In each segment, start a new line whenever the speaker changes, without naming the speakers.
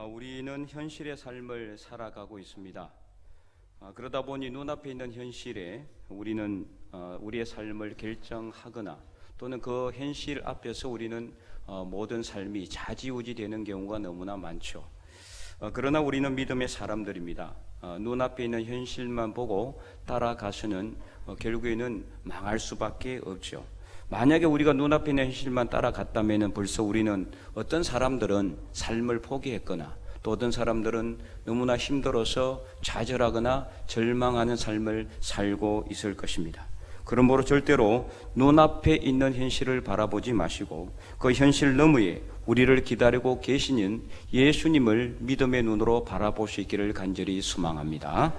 우리는 현실의 삶을 살아가고 있습니다. 그러다 보니 눈앞에 있는 현실에 우리는 우리의 삶을 결정하거나 또는 그 현실 앞에서 우리는 모든 삶이 좌지우지 되는 경우가 너무나 많죠. 그러나 우리는 믿음의 사람들입니다. 눈앞에 있는 현실만 보고 따라가서는 결국에는 망할 수밖에 없죠. 만약에 우리가 눈앞에 있는 현실만 따라갔다면 벌써 우리는 어떤 사람들은 삶을 포기했거나 또 어떤 사람들은 너무나 힘들어서 좌절하거나 절망하는 삶을 살고 있을 것입니다. 그러므로 절대로 눈앞에 있는 현실을 바라보지 마시고 그 현실 너머에 우리를 기다리고 계시는 예수님을 믿음의 눈으로 바라볼 수 있기를 간절히 소망합니다.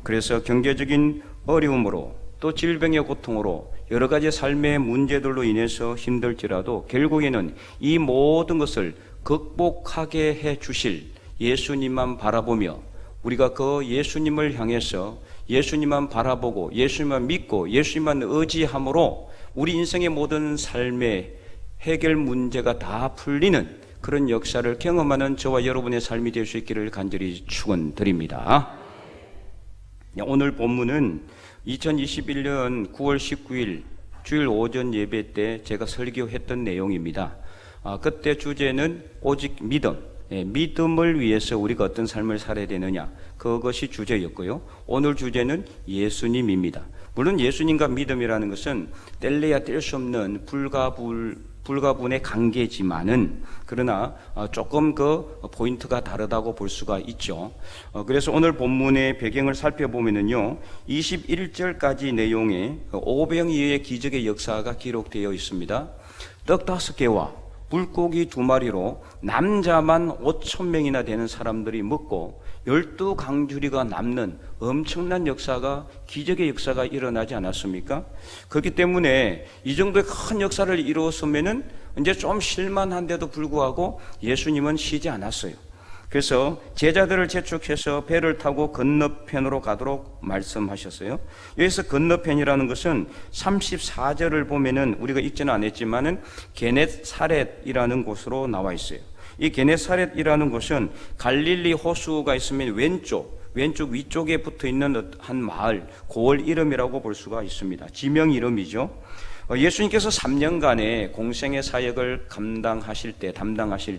그래서 경제적인 어려움으로 또 질병의 고통으로 여러 가지 삶의 문제들로 인해서 힘들지라도 결국에는 이 모든 것을 극복하게 해 주실 예수님만 바라보며 우리가 그 예수님을 향해서 예수님만 바라보고 예수님만 믿고 예수님만 의지함으로 우리 인생의 모든 삶의 해결 문제가 다 풀리는 그런 역사를 경험하는 저와 여러분의 삶이 될 수 있기를 간절히 축원드립니다. 오늘 본문은 2021년 9월 19일 주일 오전 예배 때 제가 설교했던 내용입니다. 그때 주제는 오직 믿음, 믿음을 위해서 우리가 어떤 삶을 살아야 되느냐, 그것이 주제였고요. 오늘 주제는 예수님입니다. 물론 예수님과 믿음이라는 것은 뗄래야 뗄 수 없는 불가분의 관계지만은 그러나 조금 그 포인트가 다르다고 볼 수가 있죠. 그래서 오늘 본문의 배경을 살펴보면은요, 21절까지 내용에 오병이어의 기적의 역사가 기록되어 있습니다. 떡 5개와 물고기 2마리로 남자만 5,000명이나 되는 사람들이 먹고 12강주리가 남는 엄청난 역사가, 기적의 역사가 일어나지 않았습니까? 그렇기 때문에 이 정도의 큰 역사를 이루었으면은 이제 좀 실만한데도 불구하고 예수님은 쉬지 않았어요. 그래서 제자들을 재촉해서 배를 타고 건너편으로 가도록 말씀하셨어요. 여기서 건너편이라는 것은 34절을 보면은 우리가 읽지는 않았지만은 게네사렛이라는 곳으로 나와 있어요. 이 게네사렛이라는 곳은 갈릴리 호수가 있으면 왼쪽 위쪽에 붙어 있는 한 마을, 고을 이름이라고 볼 수가 있습니다. 지명 이름이죠. 예수님께서 3년간의 공생의 사역을 담당하실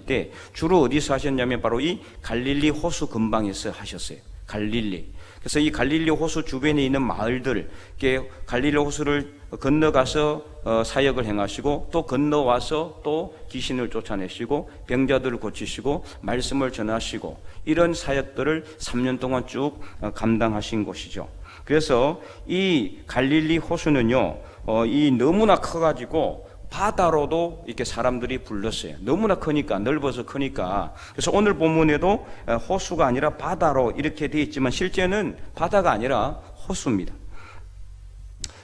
때 주로 어디서 하셨냐면 바로 이 갈릴리 호수 근방에서 하셨어요. 갈릴리. 그래서 이 갈릴리 호수 주변에 있는 마을들, 갈릴리 호수를 건너가서 사역을 행하시고 또 건너와서 또 귀신을 쫓아내시고 병자들을 고치시고 말씀을 전하시고 이런 사역들을 3년 동안 쭉 감당하신 곳이죠. 그래서 이 갈릴리 호수는요, 이 너무나 커가지고 바다로도 이렇게 사람들이 불렀어요. 너무나 크니까, 넓어서 크니까. 그래서 오늘 본문에도 호수가 아니라 바다로 이렇게 되어 있지만 실제는 바다가 아니라 호수입니다.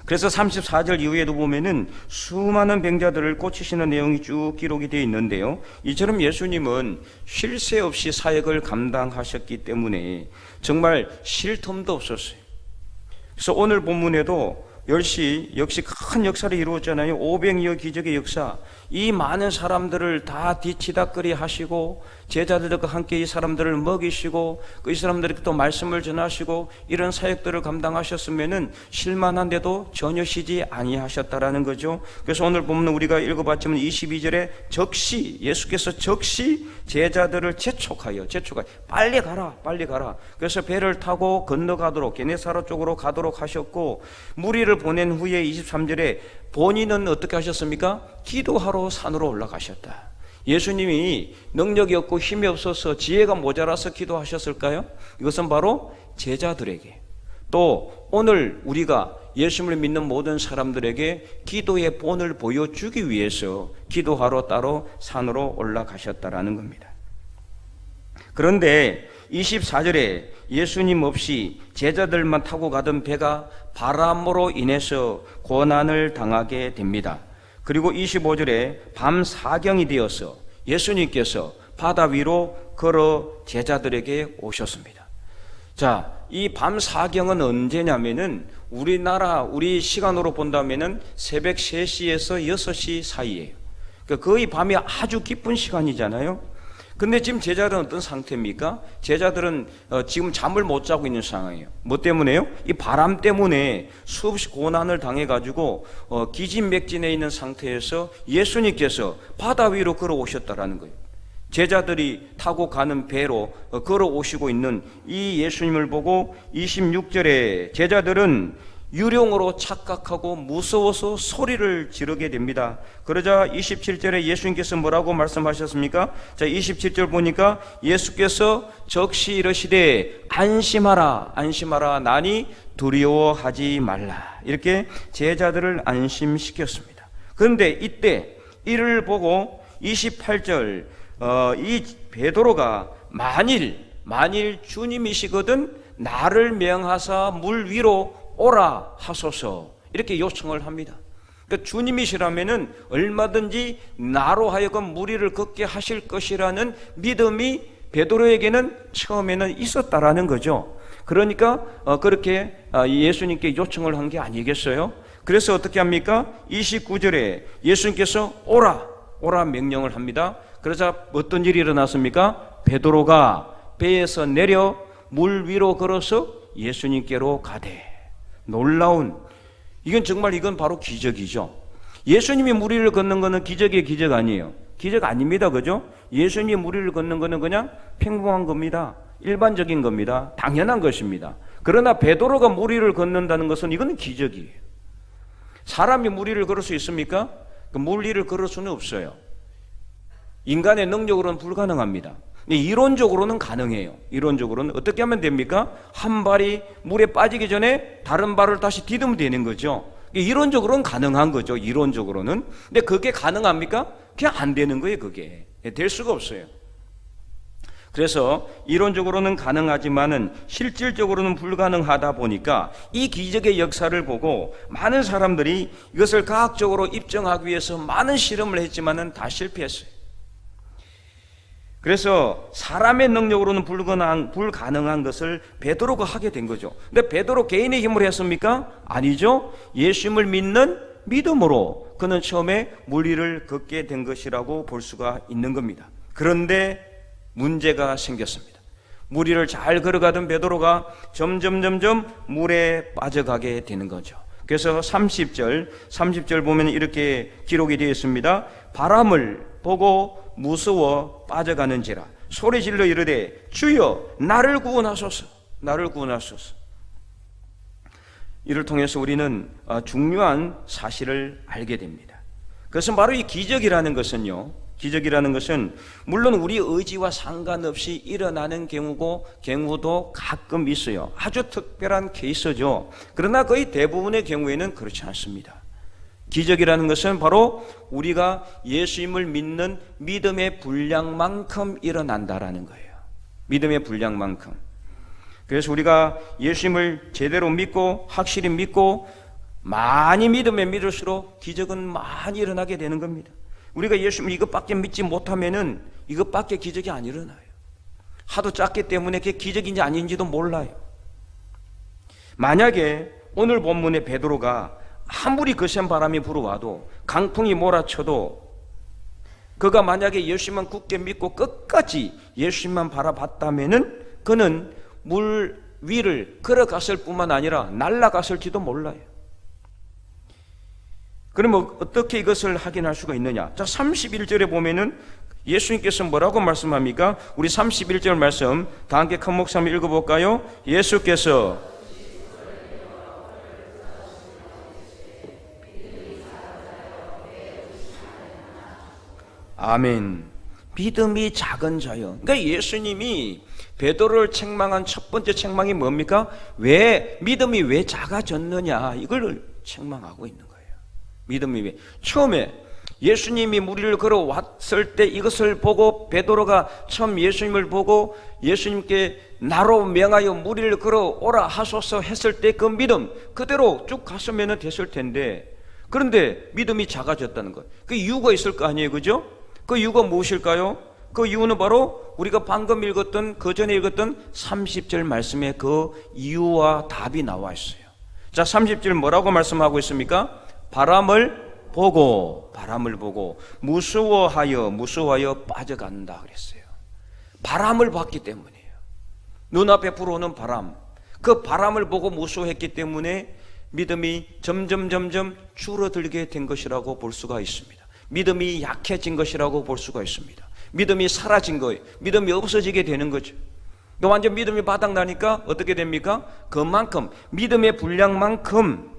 그래서 34절 이후에도 보면은 수많은 병자들을 고치시는 내용이 쭉 기록이 되어 있는데요. 이처럼 예수님은 쉴 새 없이 사역을 감당하셨기 때문에 정말 쉴 틈도 없었어요. 그래서 오늘 본문에도 역시 큰 역사를 이루었잖아요. 오병이어 기적의 역사. 이 많은 사람들을 다 뒤치다꺼리 하시고 제자들과 함께 이 사람들을 먹이시고 이 사람들에게 또 말씀을 전하시고 이런 사역들을 감당하셨으면은 쉴만한데도 전혀 쉬지 아니하셨다라는 거죠. 그래서 오늘 보면 우리가 읽어봤지만 22절에 예수께서 제자들을 재촉하여 빨리 가라. 그래서 배를 타고 건너가도록 게네사렛 쪽으로 가도록 하셨고 무리를 보낸 후에 23절에 본인은 어떻게 하셨습니까? 기도하러 산으로 올라가셨다. 예수님이 능력이 없고 힘이 없어서 지혜가 모자라서 기도하셨을까요? 이것은 바로 제자들에게 또 오늘 우리가 예수님을 믿는 모든 사람들에게 기도의 본을 보여주기 위해서 기도하러 따로 산으로 올라가셨다라는 겁니다. 그런데 24절에 예수님 없이 제자들만 타고 가던 배가 바람으로 인해서 고난을 당하게 됩니다. 그리고 25절에 밤 사경이 되어서 예수님께서 바다 위로 걸어 제자들에게 오셨습니다. 자, 이 밤 사경은 언제냐면은 우리 시간으로 본다면은 새벽 3시에서 6시 사이예요. 그러니까 거의 밤이 아주 깊은 시간이잖아요. 근데 지금 제자들은 어떤 상태입니까? 제자들은 지금 잠을 못 자고 있는 상황이에요. 뭐 때문에요? 이 바람 때문에 수없이 고난을 당해가지고 기진맥진해 있는 상태에서 예수님께서 바다 위로 걸어오셨다라는 거예요. 제자들이 타고 가는 배로 걸어오시고 있는 이 예수님을 보고 26절에 제자들은 유령으로 착각하고 무서워서 소리를 지르게 됩니다. 그러자 27절에 예수님께서 뭐라고 말씀하셨습니까? 자, 27절 보니까 예수께서 적시 이르시되 안심하라 안심하라 나니 두려워하지 말라, 이렇게 제자들을 안심시켰습니다. 그런데 이때 이를 보고 28절 이 베드로가 만일 주님이시거든 나를 명하사 물 위로 오라 하소서, 이렇게 요청을 합니다. 그러니까 주님이시라면은 얼마든지 나로 하여금 물 위를 걷게 하실 것이라는 믿음이 베드로에게는 처음에는 있었다라는 거죠. 그러니까 그렇게 예수님께 요청을 한 게 아니겠어요? 그래서 어떻게 합니까? 29절에 예수님께서 오라 명령을 합니다. 그러자 어떤 일이 일어났습니까? 베드로가 배에서 내려 물 위로 걸어서 예수님께로 가되. 놀라운, 이건 바로 기적이죠. 예수님이 물 위를 걷는 것은 기적의 기적 아니에요. 기적 아닙니다. 그죠? 예수님이 물 위를 걷는 것은 그냥 평범한 겁니다. 일반적인 겁니다. 당연한 것입니다. 그러나 베드로가 물 위를 걷는다는 것은 이건 기적이에요. 사람이 물 위를 걸을 수 있습니까? 물 위를 걸을 수는 없어요. 인간의 능력으로는 불가능합니다. 이론적으로는 가능해요. 이론적으로는 어떻게 하면 됩니까? 한 발이 물에 빠지기 전에 다른 발을 다시 디디면 되는 거죠. 이론적으로는 가능한 거죠. 이론적으로는. 근데 그게 가능합니까? 그냥 안 되는 거예요. 그게 될 수가 없어요. 그래서 이론적으로는 가능하지만은 실질적으로는 불가능하다 보니까 이 기적의 역사를 보고 많은 사람들이 이것을 과학적으로 입증하기 위해서 많은 실험을 했지만은 다 실패했어요. 그래서 사람의 능력으로는 불가능한 것을 베드로가 하게 된 거죠. 근데 베드로 개인의 힘으로 했습니까? 아니죠. 예수님을 믿는 믿음으로 그는 처음에 물 위를 걷게 된 것이라고 볼 수가 있는 겁니다. 그런데 문제가 생겼습니다. 물 위를 잘 걸어가던 베드로가 점점 물에 빠져가게 되는 거죠. 그래서 30절 보면 이렇게 기록이 되어 있습니다. 바람을 보고 무서워 빠져가는지라 소리 질러 이르되 주여 나를 구원하소서, 나를 구원하소서. 이를 통해서 우리는 중요한 사실을 알게 됩니다. 그것은 바로 이 기적이라는 것은요, 기적이라는 것은 물론 우리 의지와 상관없이 일어나는 경우도 가끔 있어요. 아주 특별한 케이스죠. 그러나 거의 대부분의 경우에는 그렇지 않습니다. 기적이라는 것은 바로 우리가 예수님을 믿는 믿음의 분량만큼 일어난다라는 거예요. 믿음의 분량만큼. 그래서 우리가 예수님을 제대로 믿고 확실히 믿고 많이 믿을수록 기적은 많이 일어나게 되는 겁니다. 우리가 예수님 이것밖에 믿지 못하면은 이것밖에 기적이 안 일어나요. 하도 작기 때문에 그게 기적인지 아닌지도 몰라요. 만약에 오늘 본문의 베드로가 아무리 거센 바람이 불어와도 강풍이 몰아쳐도 그가 만약에 예수님만 굳게 믿고 끝까지 예수님만 바라봤다면은 그는 물 위를 걸어갔을 뿐만 아니라 날아갔을지도 몰라요. 그러면 어떻게 이것을 확인할 수가 있느냐? 자, 31절에 보면은 예수님께서 뭐라고 말씀합니까? 우리 31절 말씀 다 함께 큰 목소리 한번 읽어볼까요? 예수께서 아멘. 믿음이 작은 자요. 그러니까 예수님이 베드로를 책망한 첫 번째 책망이 뭡니까? 믿음이 왜 작아졌느냐, 이걸 책망하고 있는 거예요. 믿음이 왜? 처음에 예수님이 물 위를 걸어왔을 때 이것을 보고 베드로가 처음 예수님을 보고 예수님께 나로 명하여 물 위를 걸어오라 하소서 했을 때 그 믿음 그대로 쭉 갔으면 됐을 텐데, 그런데 믿음이 작아졌다는 거예요. 그 이유가 있을 거 아니에요, 그죠? 그 이유가 무엇일까요? 그 이유는 바로 우리가 방금 읽었던, 그 전에 읽었던 30절 말씀에 그 이유와 답이 나와 있어요. 자, 30절 뭐라고 말씀하고 있습니까? 바람을 보고 무서워하여 빠져간다 그랬어요.
바람을 봤기 때문이에요. 눈앞에 불어오는 바람, 그 바람을 보고 무서워했기 때문에 믿음이 점점 줄어들게 된 것이라고 볼 수가 있습니다. 믿음이 약해진 것이라고 볼 수가 있습니다. 믿음이 사라진 거예요. 믿음이 없어지게 되는 거죠. 완전 믿음이 바닥나니까 어떻게 됩니까? 그만큼 믿음의 분량만큼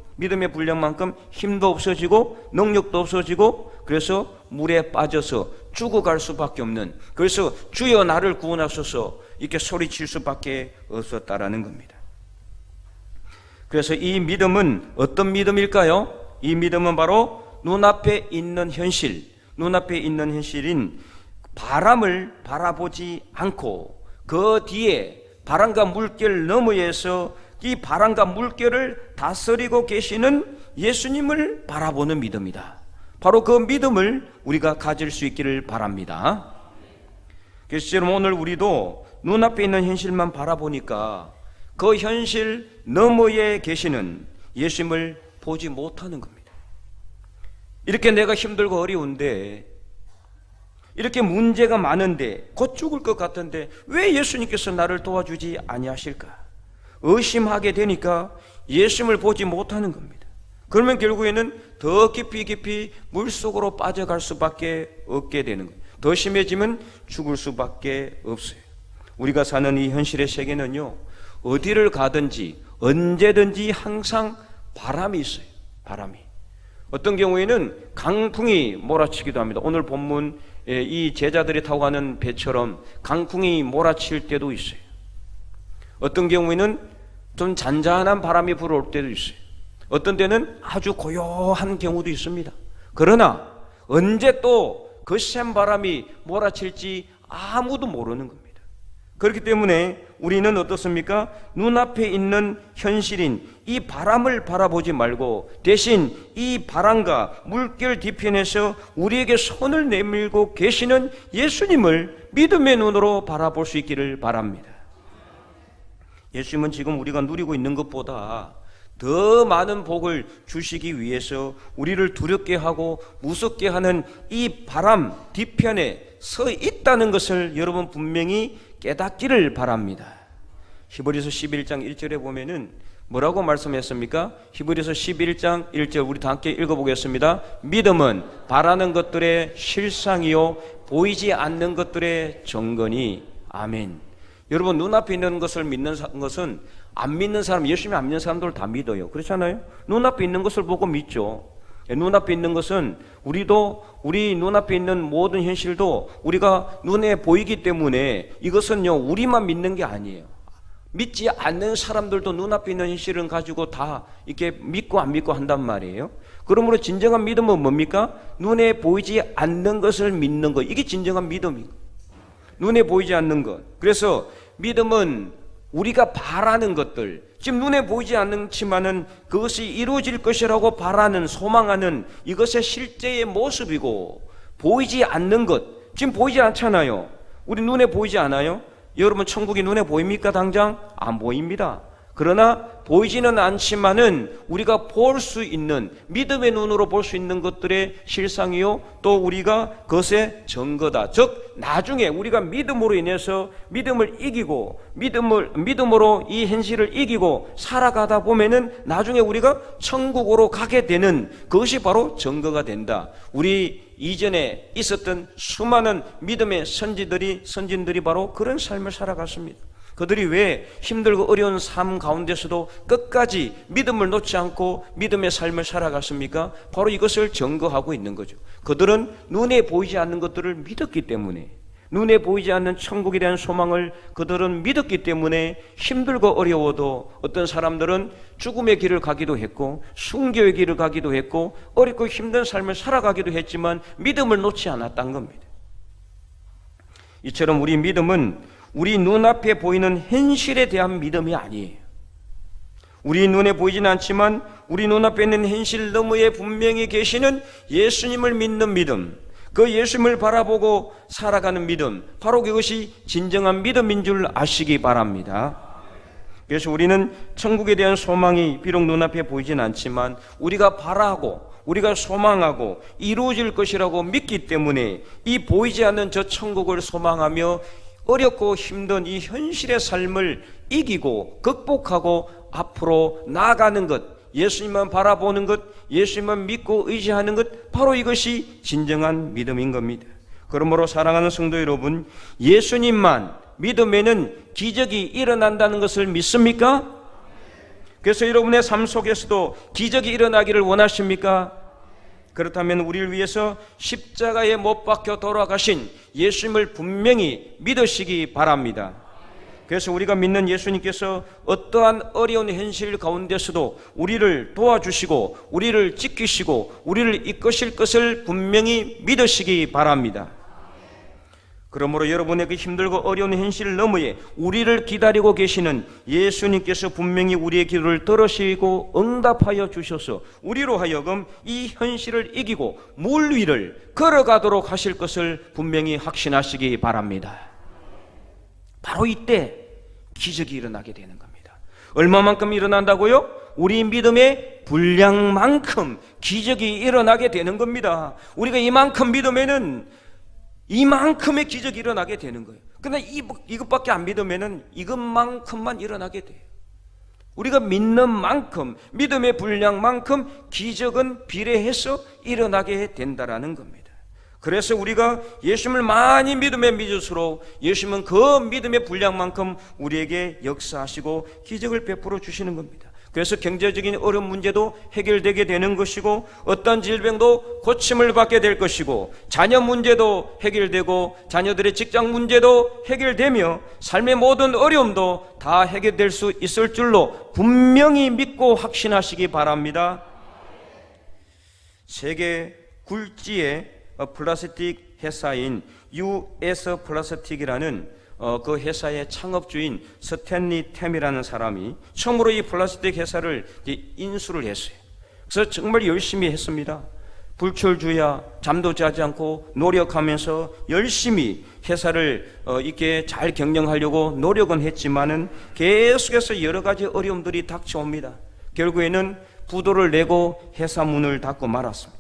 힘도 없어지고 능력도 없어지고, 그래서 물에 빠져서 죽어갈 수밖에 없는, 그래서 주여 나를 구원하소서 이렇게 소리칠 수밖에 없었다라는 겁니다. 그래서 이 믿음은 어떤 믿음일까요? 이 믿음은 바로 눈앞에 있는 현실인 바람을 바라보지 않고 그 뒤에 바람과 물결 너머에서 이 바람과 물결을 다스리고 계시는 예수님을 바라보는 믿음이다. 바로 그 믿음을 우리가 가질 수 있기를 바랍니다. 그래서 여러분, 오늘 우리도 눈앞에 있는 현실만 바라보니까 그 현실 너머에 계시는 예수님을 보지 못하는 겁니다. 이렇게 내가 힘들고 어려운데, 이렇게 문제가 많은데, 곧 죽을 것 같은데 왜 예수님께서 나를 도와주지 아니하실까? 의심하게 되니까 예수님을 보지 못하는 겁니다. 그러면 결국에는 더 깊이 물속으로 빠져갈 수밖에 없게 되는 거예요. 더 심해지면 죽을 수밖에 없어요. 우리가 사는 이 현실의 세계는요, 어디를 가든지 언제든지 항상 바람이 있어요. 바람이. 어떤 경우에는 강풍이 몰아치기도 합니다. 오늘 본문 이 제자들이 타고 가는 배처럼 강풍이 몰아칠 때도 있어요. 어떤 경우에는 좀 잔잔한 바람이 불어올 때도 있어요. 어떤 때는 아주 고요한 경우도 있습니다. 그러나 언제 또 그 센 바람이 몰아칠지 아무도 모르는 겁니다. 그렇기 때문에 우리는 어떻습니까? 눈앞에 있는 현실인 이 바람을 바라보지 말고 대신 이 바람과 물결 뒤편에서 우리에게 손을 내밀고 계시는 예수님을 믿음의 눈으로 바라볼 수 있기를 바랍니다. 예수님은 지금 우리가 누리고 있는 것보다 더 많은 복을 주시기 위해서 우리를 두렵게 하고 무섭게 하는 이 바람 뒤편에 서 있다는 것을 여러분 분명히 깨닫기를 바랍니다. 히브리서 11장 1절에 보면은 뭐라고 말씀했습니까? 히브리서 11장 1절 우리 다 함께 읽어보겠습니다. 믿음은 바라는 것들의 실상이요 보이지 않는 것들의 증거니. 아멘. 여러분, 눈앞에 있는 것을 믿는 것은 안 믿는 사람, 예수님 안 믿는 사람들 다 믿어요. 그렇잖아요? 눈앞에 있는 것을 보고 믿죠. 눈앞에 있는 것은 우리 눈앞에 있는 모든 현실도 우리가 눈에 보이기 때문에 이것은요 우리만 믿는 게 아니에요. 믿지 않는 사람들도 눈앞에 있는 현실을 가지고 다 이렇게 믿고 안 믿고 한단 말이에요. 그러므로 진정한 믿음은 뭡니까? 눈에 보이지 않는 것을 믿는 것, 이게 진정한 믿음이에요. 눈에 보이지 않는 것. 그래서 믿음은 우리가 바라는 것들, 지금 눈에 보이지 않지만은 그것이 이루어질 것이라고 바라는, 소망하는 이것의 실제의 모습이고, 보이지 않는 것, 지금 보이지 않잖아요. 우리 눈에 보이지 않아요? 여러분, 천국이 눈에 보입니까? 당장? 안 보입니다. 그러나 보이지는 않지만은 우리가 볼 수 있는, 믿음의 눈으로 볼 수 있는 것들의 실상이요 또 우리가 그것의 증거다. 즉 나중에 우리가 믿음으로 인해서 믿음을 이기고 믿음으로 이 현실을 이기고 살아가다 보면은 나중에 우리가 천국으로 가게 되는 그것이 바로 증거가 된다. 우리 이전에 있었던 수많은 믿음의 선진들이 바로 그런 삶을 살아갔습니다. 그들이 왜 힘들고 어려운 삶 가운데서도 끝까지 믿음을 놓지 않고 믿음의 삶을 살아갔습니까? 바로 이것을 증거하고 있는 거죠. 그들은 눈에 보이지 않는 것들을 믿었기 때문에, 눈에 보이지 않는 천국에 대한 소망을 그들은 믿었기 때문에 힘들고 어려워도 어떤 사람들은 죽음의 길을 가기도 했고 순교의 길을 가기도 했고 어렵고 힘든 삶을 살아가기도 했지만 믿음을 놓지 않았다는 겁니다. 이처럼 우리 믿음은 우리 눈앞에 보이는 현실에 대한 믿음이 아니에요. 우리 눈에 보이지는 않지만 우리 눈앞에 있는 현실 너머에 분명히 계시는 예수님을 믿는 믿음, 그 예수님을 바라보고 살아가는 믿음, 바로 그것이 진정한 믿음인 줄 아시기 바랍니다. 그래서 우리는 천국에 대한 소망이 비록 눈앞에 보이진 않지만 우리가 바라고 우리가 소망하고 이루어질 것이라고 믿기 때문에 이 보이지 않는 저 천국을 소망하며 어렵고 힘든 이 현실의 삶을 이기고 극복하고 앞으로 나아가는 것, 예수님만 바라보는 것, 예수님만 믿고 의지하는 것, 바로 이것이 진정한 믿음인 겁니다. 그러므로 사랑하는 성도 여러분, 예수님만 믿으면은 기적이 일어난다는 것을 믿습니까? 그래서 여러분의 삶 속에서도 기적이 일어나기를 원하십니까? 그렇다면 우리를 위해서 십자가에 못 박혀 돌아가신 예수님을 분명히 믿으시기 바랍니다. 그래서 우리가 믿는 예수님께서 어떠한 어려운 현실 가운데서도 우리를 도와주시고 우리를 지키시고 우리를 이끄실 것을 분명히 믿으시기 바랍니다. 그러므로 여러분의 그 힘들고 어려운 현실 너머에 우리를 기다리고 계시는 예수님께서 분명히 우리의 기도를 들으시고 응답하여 주셔서 우리로 하여금 이 현실을 이기고 물 위를 걸어가도록 하실 것을 분명히 확신하시기 바랍니다. 바로 이때 기적이 일어나게 되는 겁니다. 얼마만큼 일어난다고요? 우리 믿음의 분량만큼 기적이 일어나게 되는 겁니다. 우리가 이만큼 믿으면은 이만큼의 기적이 일어나게 되는 거예요. 근데 이것밖에 안 믿으면은 이것만큼만 일어나게 돼요. 우리가 믿는 만큼, 믿음의 분량만큼 기적은 비례해서 일어나게 된다라는 겁니다. 그래서 우리가 예수님을 많이 믿으면 믿을수록 예수님은 그 믿음의 분량만큼 우리에게 역사하시고 기적을 베풀어 주시는 겁니다. 그래서 경제적인 어려운 문제도 해결되게 되는 것이고 어떤 질병도 고침을 받게 될 것이고 자녀 문제도 해결되고 자녀들의 직장 문제도 해결되며 삶의 모든 어려움도 다 해결될 수 있을 줄로 분명히 믿고 확신하시기 바랍니다. 세계 굴지의 플라스틱 회사인 US 플라스틱이라는 그 회사의 창업주인 스탠리 템이라는 사람이 처음으로 이 플라스틱 회사를 인수를 했어요. 그래서 정말 열심히 했습니다. 불철주야 잠도 자지 않고 노력하면서 열심히 회사를 이렇게 잘 경영하려고 노력은 했지만은 계속해서 여러 가지 어려움들이 닥쳐옵니다. 결국에는 부도를 내고 회사 문을 닫고 말았습니다.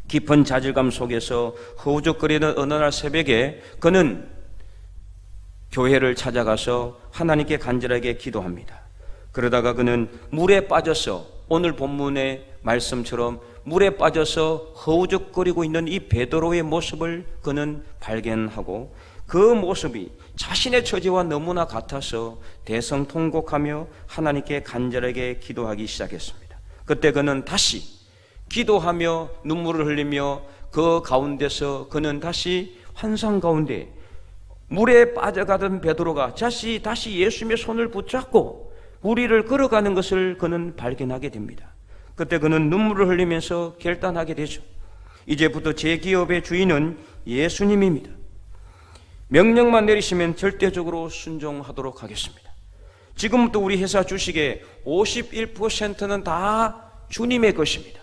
깊은 좌절감 속에서 허우적거리는 어느 날 새벽에 그는 교회를 찾아가서 하나님께 간절하게 기도합니다. 그러다가 그는 물에 빠져서 오늘 본문의 말씀처럼 물에 빠져서 허우적거리고 있는 이 베드로의 모습을 그는 발견하고 그 모습이 자신의 처지와 너무나 같아서 대성통곡하며 하나님께 간절하게 기도하기 시작했습니다. 그때 그는 다시 기도하며 눈물을 흘리며 그 가운데서 그는 다시 환상 가운데 물에 빠져가던 베드로가 다시 예수님의 손을 붙잡고 물 위를 걸어가는 것을 그는 발견하게 됩니다. 그때 그는 눈물을 흘리면서 결단하게 되죠. 이제부터 제 기업의 주인은 예수님입니다. 명령만 내리시면 절대적으로 순종하도록 하겠습니다. 지금부터 우리 회사 주식의 51%는 다 주님의 것입니다.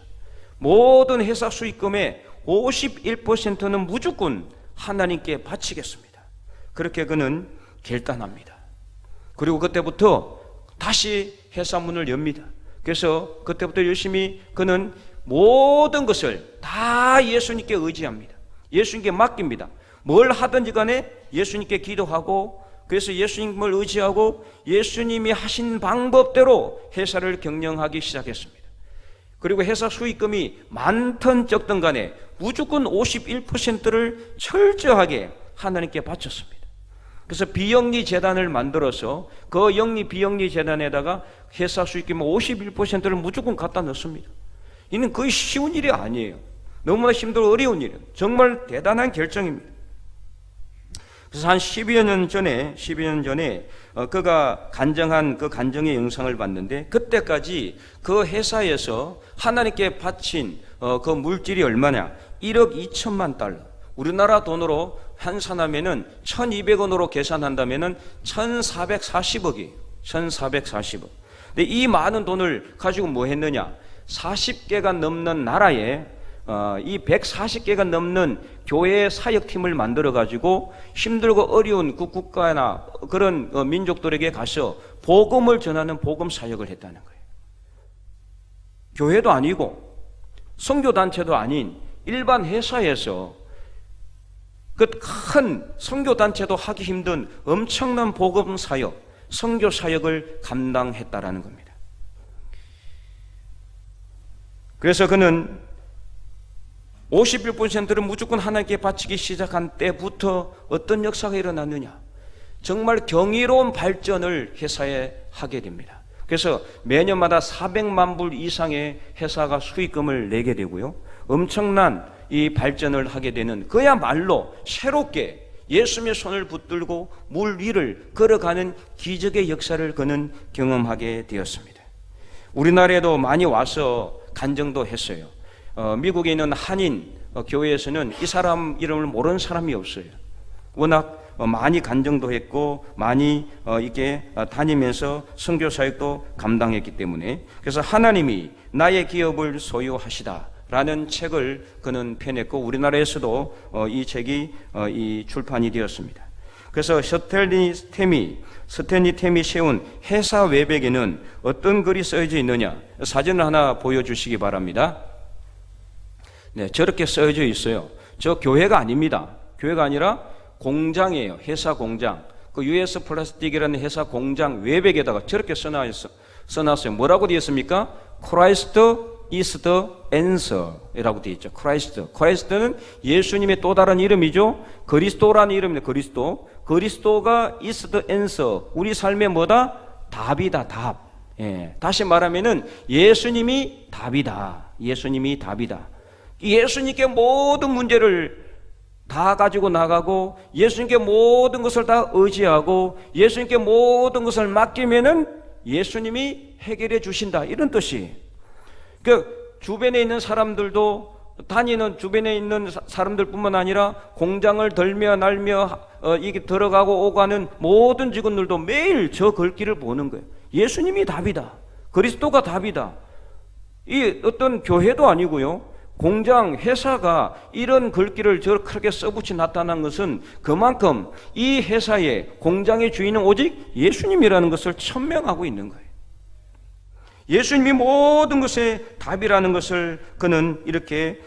모든 회사 수익금의 51%는 무조건 하나님께 바치겠습니다. 그렇게 그는 결단합니다. 그리고 그때부터 다시 회사 문을 엽니다. 그래서 그때부터 열심히 그는 모든 것을 다 예수님께 의지합니다. 예수님께 맡깁니다. 뭘 하든지 간에 예수님께 기도하고 그래서 예수님을 의지하고 예수님이 하신 방법대로 회사를 경영하기 시작했습니다. 그리고 회사 수익금이 많든 적든 간에 무조건 51%를 철저하게 하나님께 바쳤습니다. 그래서 비영리 재단을 만들어서 그 영리 비영리 재단에다가 회사 수익금 51%를 무조건 갖다 넣습니다. 이는 거의 쉬운 일이 아니에요. 너무나 힘들고 어려운 일이에요. 정말 대단한 결정입니다. 그래서 한 12여 년 전에 그가 간증한 그 간증의 영상을 봤는데 그때까지 그 회사에서 하나님께 바친 그 물질이 얼마냐? 1억 2천만 달러. 우리나라 돈으로 환산하면은 1,200원으로 계산한다면은 1,440억이에요. 1,440억. 근데 이 많은 돈을 가지고 뭐 했느냐? 40개가 넘는 나라에 이 140개가 넘는 교회 사역팀을 만들어 가지고 힘들고 어려운 그 국가나 그런 민족들에게 가서 복음을 전하는 복음 사역을 했다는 거예요. 교회도 아니고 선교단체도 아닌 일반 회사에서 그 큰 선교단체도 하기 힘든 엄청난 복음 사역, 선교 사역을 감당했다라는 겁니다. 그래서 그는 51%를 무조건 하나님께 바치기 시작한 때부터 어떤 역사가 일어났느냐? 정말 경이로운 발전을 회사에 하게 됩니다. 그래서 매년마다 400만 불 이상의 회사가 수익금을 내게 되고요. 엄청난 이 발전을 하게 되는, 그야말로 새롭게 예수님의 손을 붙들고 물 위를 걸어가는 기적의 역사를 그는 경험하게 되었습니다. 우리나라에도 많이 와서 간증도 했어요. 미국에 있는 한인 교회에서는 이 사람 이름을 모르는 사람이 없어요. 워낙 많이 간증도 했고 많이 이렇게 다니면서 선교 사역도 감당했기 때문에, 그래서 하나님이 나의 기업을 소유하시다 라는 책을 그는 펴냈고 우리나라에서도 이 책이 이 출판이 되었습니다. 그래서 스탠리 템이 세운 회사 외벽에는 어떤 글이 써져 있느냐, 사진을 하나 보여주시기 바랍니다. 네, 저렇게 써져 있어요. 저 교회가 아닙니다. 교회가 아니라 공장이에요. 회사 공장. 그 US 플라스틱이라는 회사 공장 외벽에다가 저렇게 써놨어요. 뭐라고 되어 있습니까? Christ is the answer이라고 되어 있죠. 크라이스트는 예수님의 또 다른 이름이죠. 그리스도라는 이름입니다. 그리스도가 is the answer. 우리 삶의 뭐다? 답이다. 답. 예. 다시 말하면은 예수님이 답이다. 예수님이 답이다. 예수님께 모든 문제를 다 가지고 나가고 예수님께 모든 것을 다 의지하고 예수님께 모든 것을 맡기면은 예수님이 해결해 주신다, 이런 뜻이. 그 주변에 있는 사람들도, 다니는 주변에 있는 사람들뿐만 아니라 공장을 덜며 날며 이게 들어가고 오가는 모든 직원들도 매일 저 글귀를 보는 거예요. 예수님이 답이다. 그리스도가 답이다. 이 어떤 교회도 아니고요. 공장, 회사가 이런 글귀를 저렇게 써붙이 나타난 것은 그만큼 이 회사의, 공장의 주인은 오직 예수님이라는 것을 천명하고 있는 거예요. 예수님이 모든 것의 답이라는 것을 그는 이렇게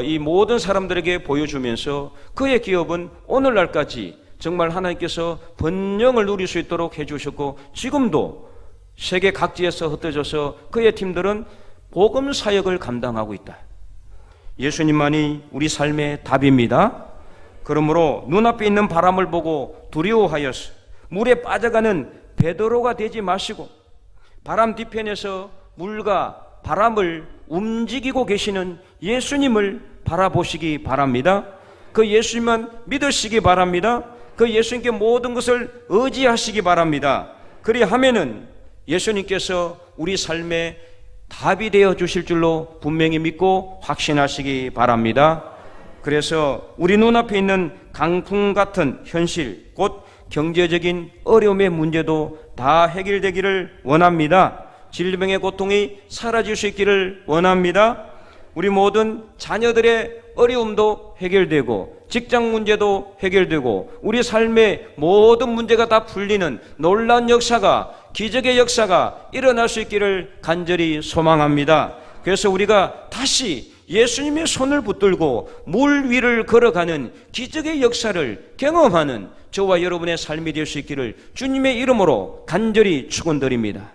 이 모든 사람들에게 보여주면서 그의 기업은 오늘날까지 정말 하나님께서 번영을 누릴 수 있도록 해주셨고 지금도 세계 각지에서 흩어져서 그의 팀들은 복음 사역을 감당하고 있다. 예수님만이 우리 삶의 답입니다. 그러므로 눈앞에 있는 바람을 보고 두려워하여서 물에 빠져가는 베드로가 되지 마시고 바람 뒤편에서 물과 바람을 움직이고 계시는 예수님을 바라보시기 바랍니다. 그 예수님만 믿으시기 바랍니다. 그 예수님께 모든 것을 의지하시기 바랍니다. 그리하면은 예수님께서 우리 삶의 답이 되어 주실 줄로 분명히 믿고 확신하시기 바랍니다. 그래서 우리 눈앞에 있는 강풍 같은 현실, 곧 경제적인 어려움의 문제도 다 해결되기를 원합니다. 질병의 고통이 사라질 수 있기를 원합니다. 우리 모든 자녀들의 어려움도 해결되고 직장 문제도 해결되고 우리 삶의 모든 문제가 다 풀리는 놀라운 역사가, 기적의 역사가 일어날 수 있기를 간절히 소망합니다. 그래서 우리가 다시 예수님의 손을 붙들고 물 위를 걸어가는 기적의 역사를 경험하는 저와 여러분의 삶이 될 수 있기를 주님의 이름으로 간절히 축원드립니다.